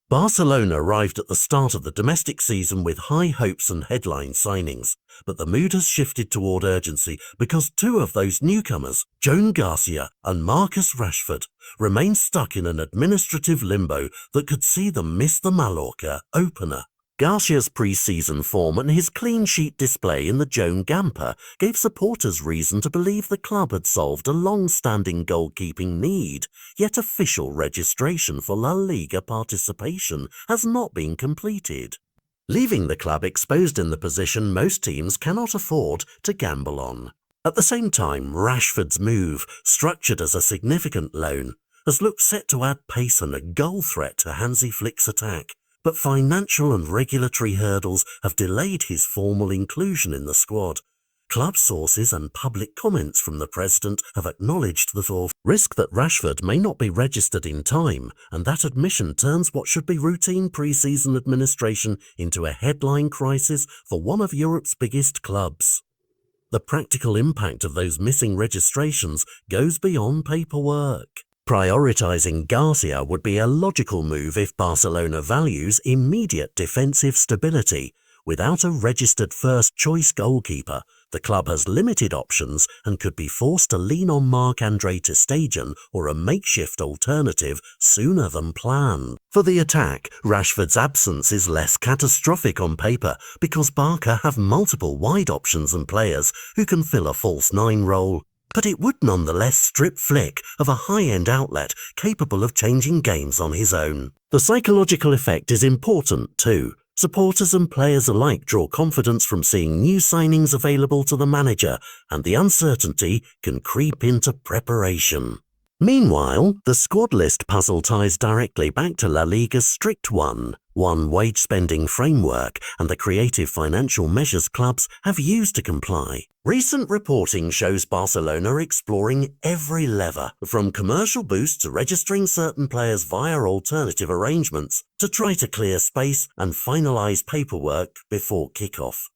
Barcelona arrived at the start of the domestic season with high hopes and headline signings, but the mood has shifted toward urgency because two of those newcomers, Joan Garcia and Marcus Rashford, remain stuck in an administrative limbo that could see them miss the Mallorca opener. Garcia's pre-season form and his clean sheet display in the Joan Gamper gave supporters reason to believe the club had solved a long-standing goalkeeping need, yet official registration for La Liga participation has not been completed, leaving the club exposed in the position most teams cannot afford to gamble on. At the same time, Rashford's move, structured as a significant loan, has looked set to add pace and a goal threat to Hansi Flick's attack. But financial and regulatory hurdles have delayed his formal inclusion in the squad. Club sources and public comments from the president have acknowledged the risk that Rashford may not be registered in time, and that admission turns what should be routine pre-season administration into a headline crisis for one of Europe's biggest clubs. The practical impact of those missing registrations goes beyond paperwork. Prioritizing Garcia would be a logical move if Barcelona values immediate defensive stability. Without a registered first-choice goalkeeper, the club has limited options and could be forced to lean on Marc-Andre to Stegen or a makeshift alternative sooner than planned. For the attack, Rashford's absence is less catastrophic on paper because Barca have multiple wide options and players who can fill a false nine role. But it would nonetheless strip Flick of a high-end outlet capable of changing games on his own. The psychological effect is important too. Supporters and players alike draw confidence from seeing new signings available to the manager, and the uncertainty can creep into preparation. Meanwhile, the squad list puzzle ties directly back to La Liga's strict one wage spending framework and the creative financial measures clubs have used to comply. Recent reporting shows Barcelona exploring every lever, from commercial boosts to registering certain players via alternative arrangements, to try to clear space and finalize paperwork before kickoff.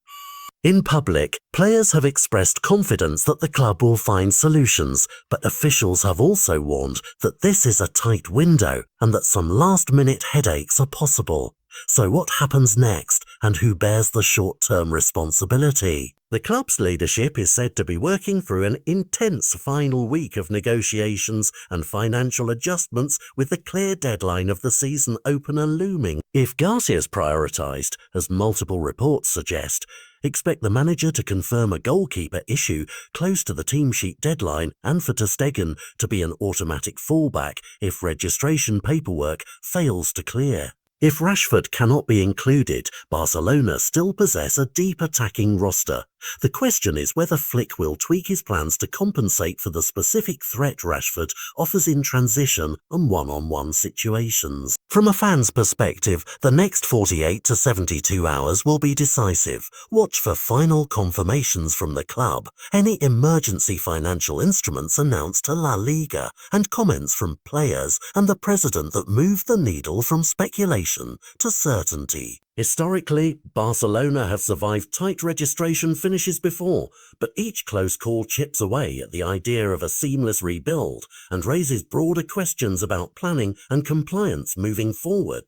In public, players have expressed confidence that the club will find solutions, but officials have also warned that this is a tight window and that some last-minute headaches are possible. So what happens next, and who bears the short-term responsibility? The club's leadership is said to be working through an intense final week of negotiations and financial adjustments with the clear deadline of the season opener looming. If Garcia's prioritised, as multiple reports suggest, expect the manager to confirm a goalkeeper issue close to the team sheet deadline and for ter Stegen to be an automatic fallback if registration paperwork fails to clear. If Rashford cannot be included, Barcelona still possess a deep attacking roster. The question is whether Flick will tweak his plans to compensate for the specific threat Rashford offers in transition and one-on-one situations. From a fan's perspective, the next 48 to 72 hours will be decisive. Watch for final confirmations from the club, any emergency financial instruments announced to La Liga, and comments from players and the president that move the needle from speculation to certainty. Historically, Barcelona have survived tight registration finishes before, but each close call chips away at the idea of a seamless rebuild and raises broader questions about planning and compliance moving forward.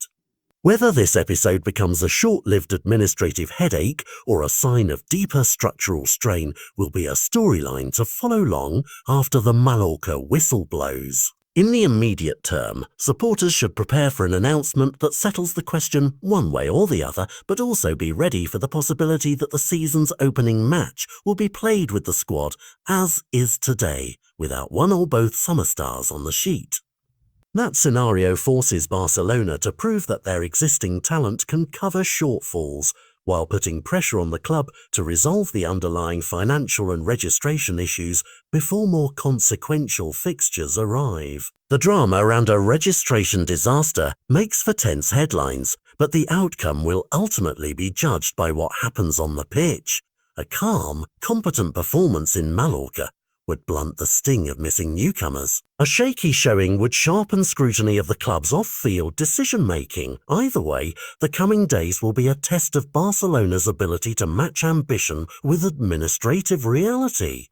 Whether this episode becomes a short-lived administrative headache or a sign of deeper structural strain will be a storyline to follow long after the Mallorca whistle blows. In the immediate term, supporters should prepare for an announcement that settles the question one way or the other, but also be ready for the possibility that the season's opening match will be played with the squad as is today, without one or both summer stars on the sheet. That scenario forces Barcelona to prove that their existing talent can cover shortfalls, while putting pressure on the club to resolve the underlying financial and registration issues before more consequential fixtures arrive. The drama around a registration disaster makes for tense headlines, but the outcome will ultimately be judged by what happens on the pitch. A calm, competent performance in Mallorca would blunt the sting of missing newcomers. A shaky showing would sharpen scrutiny of the club's off-field decision-making. Either way, the coming days will be a test of Barcelona's ability to match ambition with administrative reality.